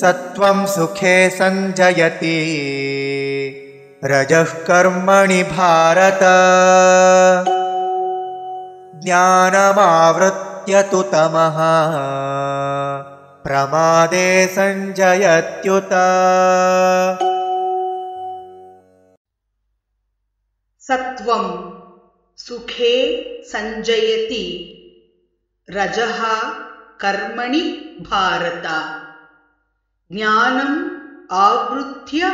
सत्वं सुखे संजयति रजः कर्मणि भारत ज्ञानमावृत्य तु तमः प्रमादे संजयत्युत। सत्वं सुखे संजयति रजः कर्मणि भारत ज्ञानम् आवृत्य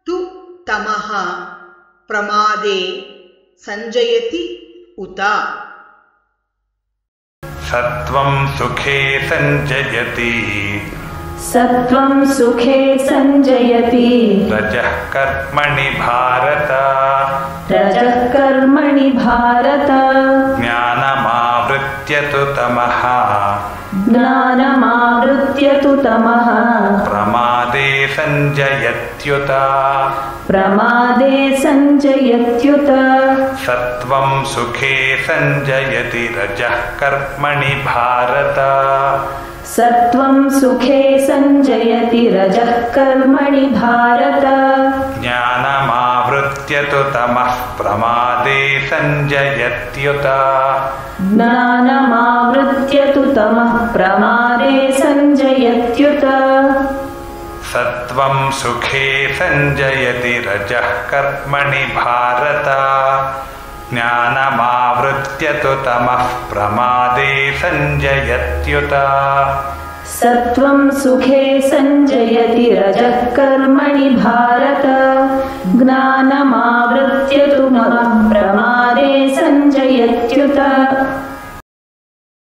तु तमः प्रमादे संजयति उत। सत्वं सुखे संजयति रजः कर्मणि भारत ज्ञानमावृत्य तु तमः प्रमादे संजयत्युत। सत्वं सुखे संजयति रजः कर्मणि भारत ज्ञानमावृत्य तु तमः प्रमादे संजयत्युत। सत्वं सुखे संजयति रजः कर्मणि भारत ज्ञानमावृत्य तु तमः प्रमादे संजयत्युत। सत्वं सुखे संजयति रजः कर्मणि भारत ज्ञानमावृत्य तु तमः प्रमादे संजयत्युत।